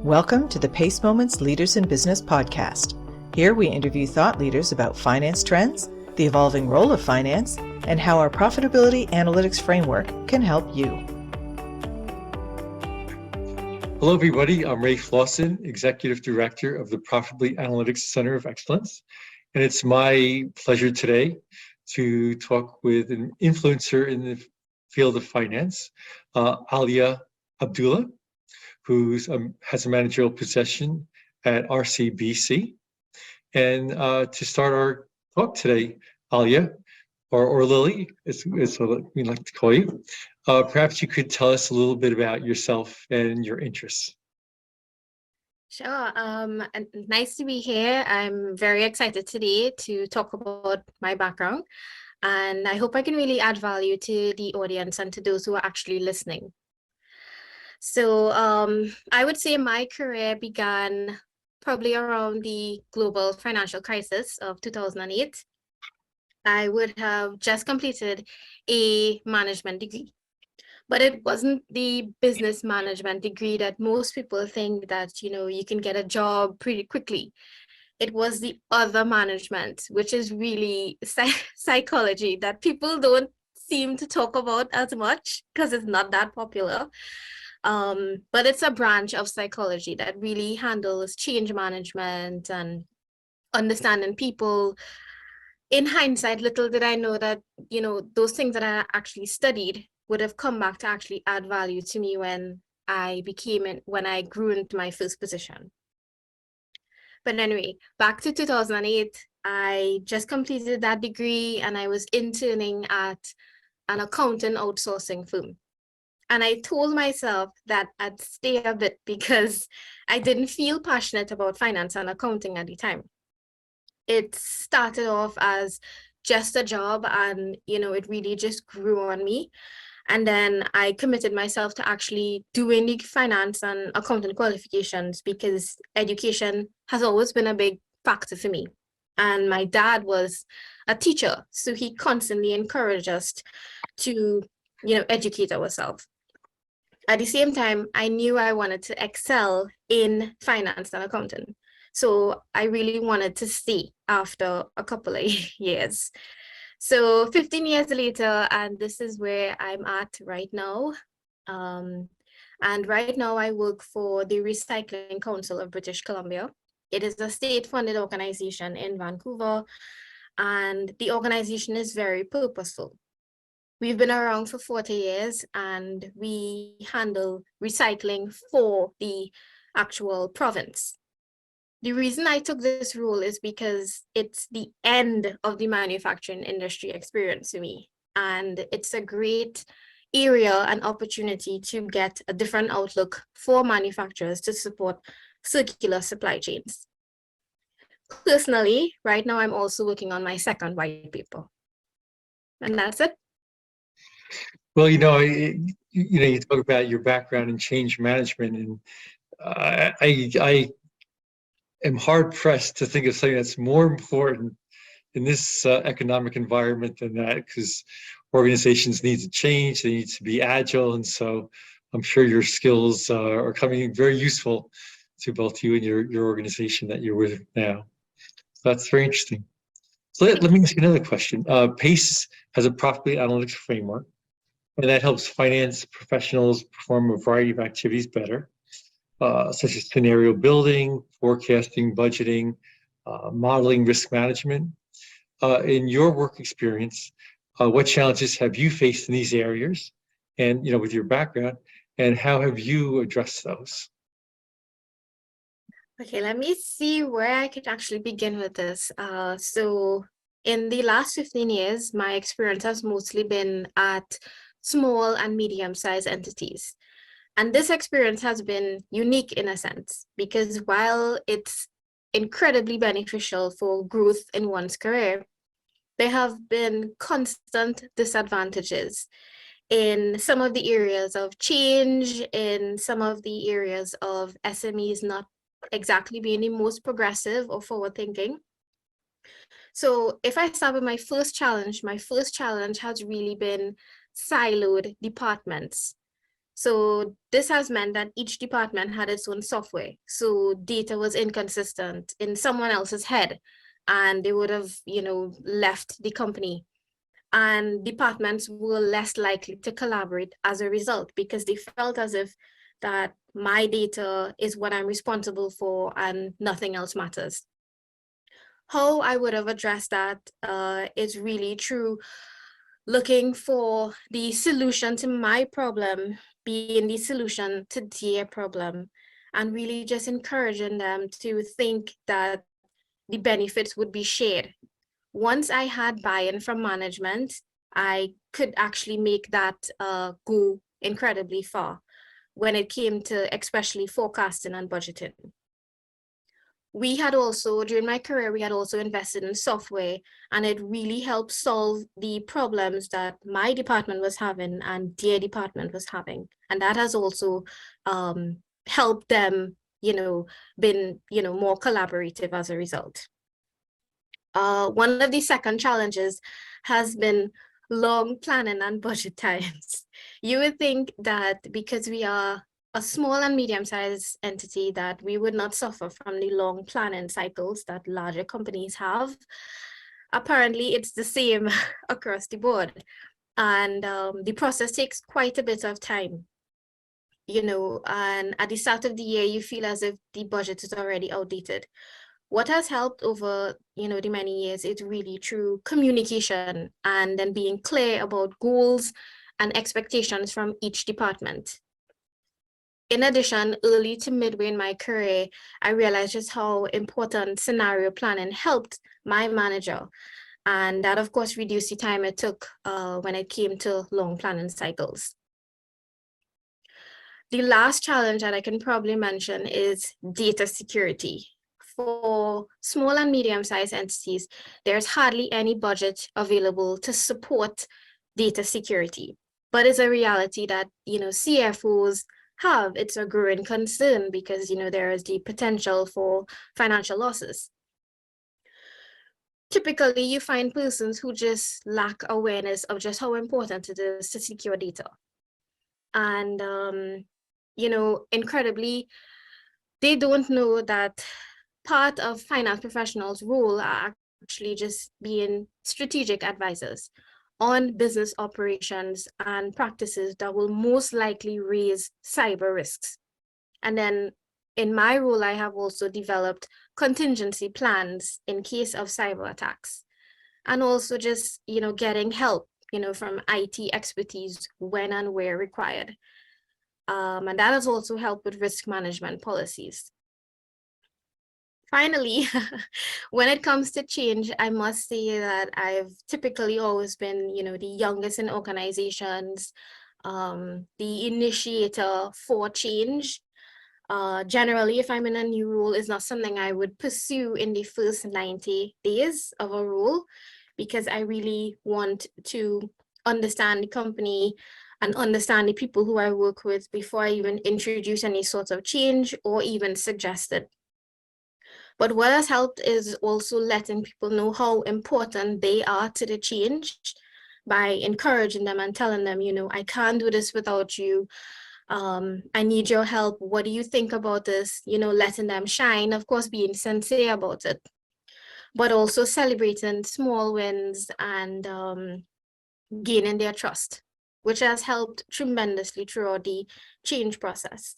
Welcome to the Pace Moments Leaders in Business podcast. Here we interview thought leaders about finance trends, the evolving role of finance, and how our profitability-analytics framework can help you. Hello, everybody. I'm Ray Flossin, Executive Director of the Profitability-Analytics Center of Excellence. And it's my pleasure today to talk with an influencer in the field of finance, Aliyyah Abdullah, who has a managerial position at B.C. And to start our talk today, Aliyyah, or Lily, is what we like to call you, perhaps you could tell us a little bit about yourself and your interests. Sure. And nice to be here. I'm very excited today to talk about my background, and I hope I can really add value to the audience and to those who are actually listening. So I would say my career began probably around the global financial crisis of 2008. I would have just completed a management degree, but it wasn't the business management degree that most people think that, you can get a job pretty quickly. It was the other management, which is really psychology that people don't seem to talk about as much because it's not that popular. But it's a branch of psychology that really handles change management and understanding people. In hindsight, little did I know that, those things that I actually studied would have come back to actually add value to me when I grew into my first position. But anyway, back to 2008, I just completed that degree and I was interning at an accounting outsourcing firm. And I told myself that I'd stay a bit because I didn't feel passionate about finance and accounting at the time. It started off as just a job and, it really just grew on me. And then I committed myself to actually doing the finance and accounting qualifications because education has always been a big factor for me. And my dad was a teacher, so he constantly encouraged us to, educate ourselves. At the same time, I knew I wanted to excel in finance and accounting. So I really wanted to stay after a couple of years. So 15 years later, and this is where I'm at right now. And right now I work for the Recycling Council of British Columbia. It is a state-funded organization in Vancouver, and the organization is very purposeful. We've been around for 40 years and we handle recycling for the actual province. The reason I took this role is because it's the end of the manufacturing industry experience for me. And it's a great area and opportunity to get a different outlook for manufacturers to support circular supply chains. Personally, right now, I'm also working on my second white paper. And that's it. Well, you talk about your background in change management, and I am hard pressed to think of something that's more important in this economic environment than that, because organizations need to change, they need to be agile, and so I'm sure your skills are coming very useful to both you and your organization that you're with now. So that's very interesting. So let me ask you another question. PACE has a profitability analytics framework, and that helps finance professionals perform a variety of activities better, such as scenario building, forecasting, budgeting, modeling, risk management. In your work experience, what challenges have you faced in these areas, and with your background, and how have you addressed those? Okay, let me see where I could actually begin with this. So in the last 15 years, my experience has mostly been at small and medium-sized entities. And this experience has been unique in a sense, because while it's incredibly beneficial for growth in one's career, there have been constant disadvantages in some of the areas of change, in some of the areas of SMEs not exactly being the most progressive or forward-thinking. So if I start with my first challenge has really been siloed departments. So this has meant that each department had its own software. So data was inconsistent in someone else's head, and they would have, left the company. And departments were less likely to collaborate as a result, because they felt as if that my data is what I'm responsible for and nothing else matters. How I would have addressed that is really through looking for the solution to my problem being the solution to their problem, and really just encouraging them to think that the benefits would be shared. Once I had buy-in from management, I could actually make that go incredibly far when it came to especially forecasting and budgeting. We had also, during my career, we had also invested in software, and it really helped solve the problems that my department was having and their department was having. And that has also helped them, been, more collaborative as a result. One of the second challenges has been long planning and budget times. You would think that because we are a small and medium-sized entity, that we would not suffer from the long planning cycles that larger companies have. Apparently, it's the same across the board. And the process takes quite a bit of time. And at the start of the year, you feel as if the budget is already outdated. What has helped over, the many years is really through communication and then being clear about goals and expectations from each department. In addition, early to midway in my career, I realized just how important scenario planning helped my manager. And that, of course, reduced the time it took when it came to long planning cycles. The last challenge that I can probably mention is data security. For small and medium-sized entities, there's hardly any budget available to support data security. But it's a reality that, CFOs have. It's a growing concern because, there is the potential for financial losses. Typically, you find persons who just lack awareness of just how important it is to secure data. And, incredibly, they don't know that part of finance professionals' role are actually just being strategic advisors on business operations and practices that will most likely raise cyber risks. And then in my role, I have also developed contingency plans in case of cyber attacks, and also just, getting help, from IT expertise when and where required. And that has also helped with risk management policies. Finally, when it comes to change, I must say that I've typically always been, the youngest in organizations, the initiator for change. Generally, if I'm in a new role, it's not something I would pursue in the first 90 days of a role, because I really want to understand the company and understand the people who I work with before I even introduce any sort of change or even suggest it. But what has helped is also letting people know how important they are to the change by encouraging them and telling them, I can't do this without you. I need your help. What do you think about this? Letting them shine, of course, being sincere about it, but also celebrating small wins and gaining their trust, which has helped tremendously throughout the change process.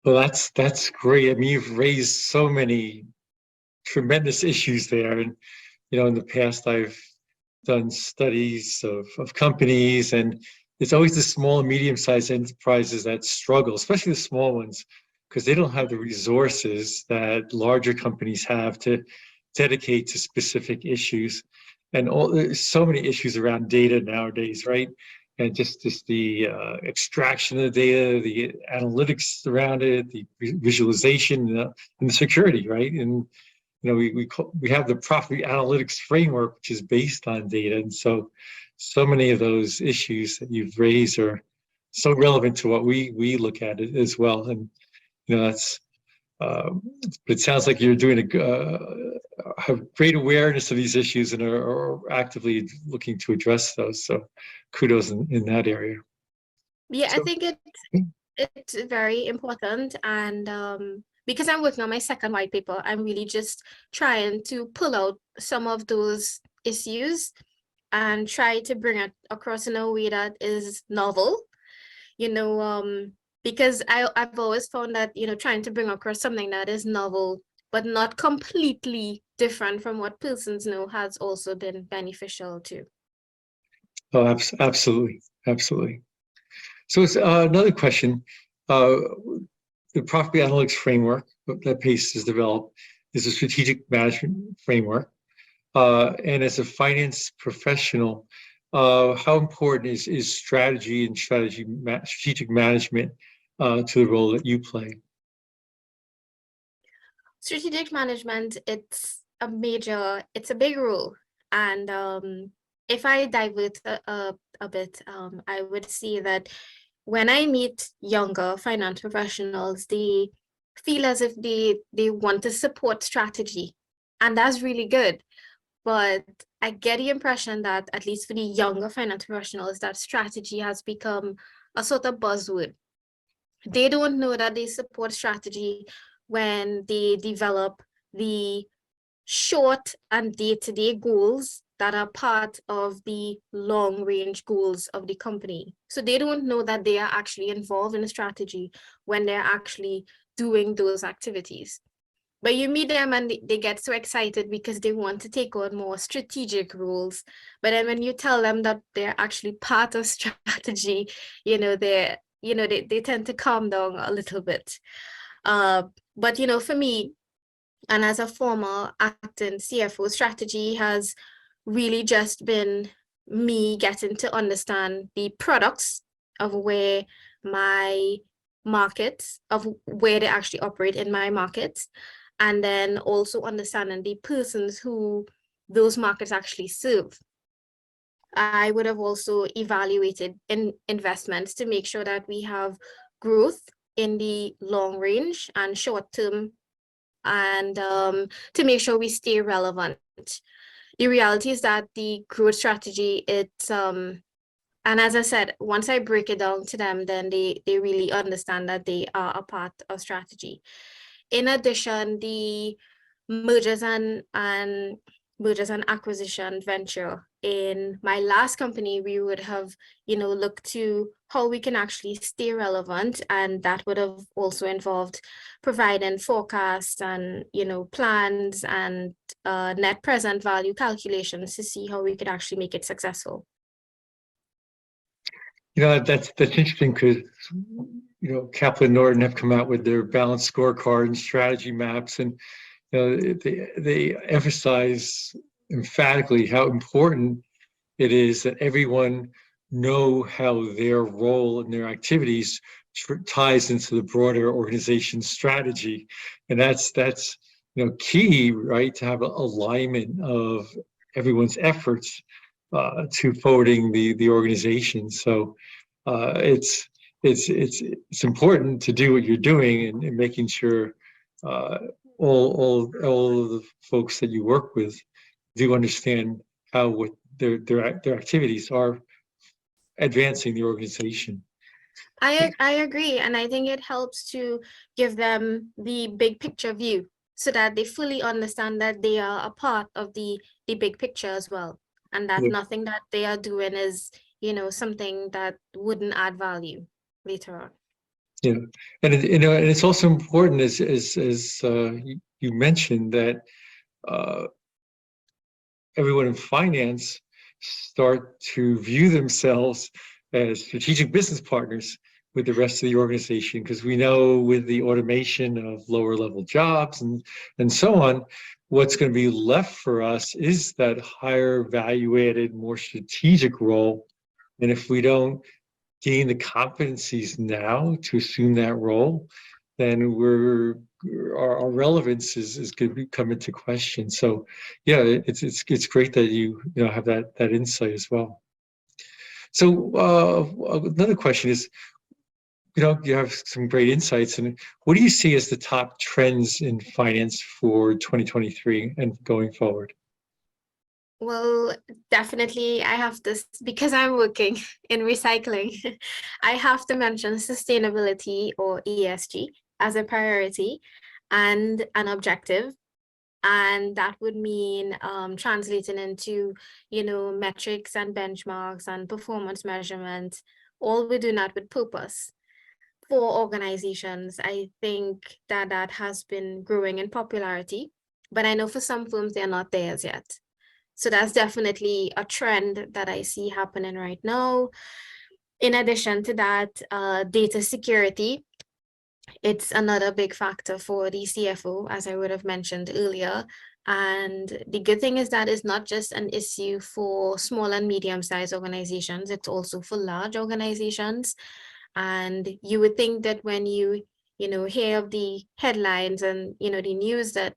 Well, that's great. I mean, you've raised so many tremendous issues there. And, in the past, I've done studies of companies, and it's always the small and medium-sized enterprises that struggle, especially the small ones, because they don't have the resources that larger companies have to dedicate to specific issues. And there's so many issues around data nowadays, right? And just the extraction of the data, the analytics around it, the visualization, and the security, right? And we have the Profitability-analytics framework, which is based on data, and so many of those issues that you've raised are so relevant to what we look at it as well. And that's But it sounds like you're doing have great awareness of these issues and are actively looking to address those. So kudos in that area. Yeah, I So, think it's very important, and because I'm working on my second white paper, I'm really just trying to pull out some of those issues and try to bring it across in a way that is novel, because I've always found that, trying to bring across something that is novel, but not completely different from what persons know, has also been beneficial too. oh, absolutely, absolutely. So it's another question. The Profitability-analytics framework that PACE has developed is a strategic management framework. And as a finance professional, how important is strategy and strategic management to the role that you play? Strategic management, it's a big role. And if I divert a bit, I would say that when I meet younger finance professionals, they feel as if they want to support strategy. And that's really good. But I get the impression that, at least for the younger finance professionals, that strategy has become a sort of buzzword. They don't know that they support strategy when they develop the short and day-to-day goals that are part of the long-range goals of the company. So they don't know that they are actually involved in a strategy when they're actually doing those activities. But you meet them and they get so excited because they want to take on more strategic roles. But then when you tell them that they're actually part of strategy, they tend to calm down a little bit. But for me, and as a former acting CFO, strategy has really just been me getting to understand the products of where my markets, of where they actually operate in my markets, and then also understanding the persons who those markets actually serve. I would have also evaluated investments to make sure that we have growth in the long range and short term, and to make sure we stay relevant. The reality is that the growth strategy, and as I said, once I break it down to them, then they really understand that they are a part of strategy. In addition, the mergers and acquisition venture in my last company, we would have, looked to how we can actually stay relevant, and that would have also involved providing forecasts and, plans and net present value calculations to see how we could actually make it successful. That's interesting because Kaplan Norton have come out with their balanced scorecard and strategy maps, and they emphasize emphatically how important it is that everyone know how their role and their activities ties into the broader organization's strategy, and that's key, right? To have an alignment of everyone's efforts to forwarding the organization. So it's important to do what you're doing and making sure all of the folks that you work with do understand how what their activities are advancing the organization. I agree, and I think it helps to give them the big picture view so that they fully understand that they are a part of the big picture as well, and that nothing that they are doing is, something that wouldn't add value later on. Yeah, and and it's also important, as you mentioned, that everyone in finance start to view themselves as strategic business partners with the rest of the organization, because we know with the automation of lower level jobs and so on, what's going to be left for us is that higher value added, more strategic role. And if we don't gain the competencies now to assume that role, then our relevance is going to come into question. So yeah, it's great that you have that insight as well. So another question is, you have some great insights. And what do you see as the top trends in finance for 2023 and going forward? Well, definitely I have this because I'm working in recycling. I have to mention sustainability or ESG as a priority and an objective. And that would mean translating into, metrics and benchmarks and performance measurement, all we're doing that with purpose. For organizations, I think that has been growing in popularity, but I know for some firms, they're not there as yet. So that's definitely a trend that I see happening right now. In addition to that, data security, it's another big factor for the CFO, as I would have mentioned earlier. And the good thing is that it's not just an issue for small and medium-sized organizations, it's also for large organizations. And you would think that when you hear of the headlines and, the news that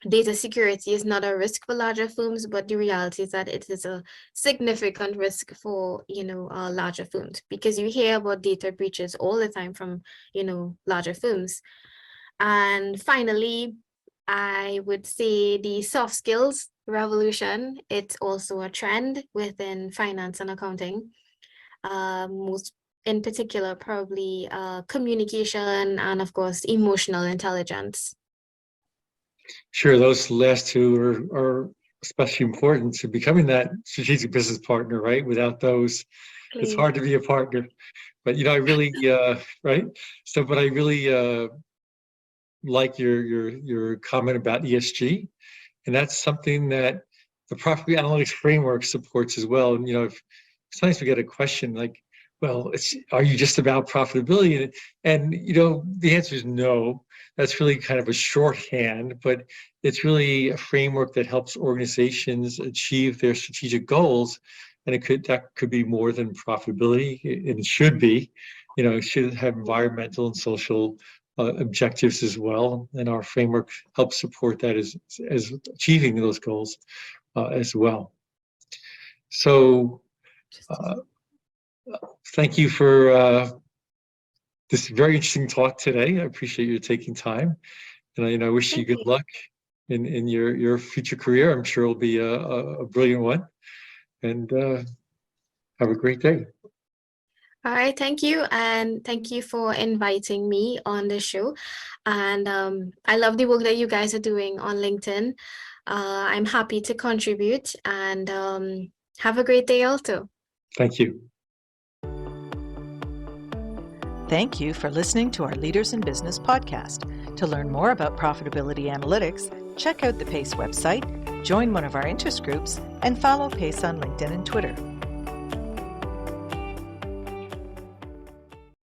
data security is not a risk for larger firms, but the reality is that it is a significant risk for, larger firms, because you hear about data breaches all the time from, larger firms. And finally, I would say the soft skills revolution, it's also a trend within finance and accounting. Most in particular, probably communication and, of course, emotional intelligence. Sure, those last two are especially important to becoming that strategic business partner, right? Without those, it's hard to be a partner. But I really, right? So, but I really like your comment about ESG, and that's something that the Profitability-analytics framework supports as well. And sometimes we get a question like, well, are you just about profitability? And the answer is no. That's really kind of a shorthand, but it's really a framework that helps organizations achieve their strategic goals. And that could be more than profitability, and it should be. It should have environmental and social objectives as well. And our framework helps support that as achieving those goals as well. So thank you for this very interesting talk today. I appreciate you taking time, and I wish you good luck in your future career. I'm sure it'll be a brilliant one, and have a great day. All right, thank you. And thank you for inviting me on the show. And I love the work that you guys are doing on LinkedIn. I'm happy to contribute, and have a great day also. Thank you. Thank you for listening to our Leaders in Business podcast. To learn more about profitability analytics, check out the PACE website, join one of our interest groups, and follow PACE on LinkedIn and Twitter.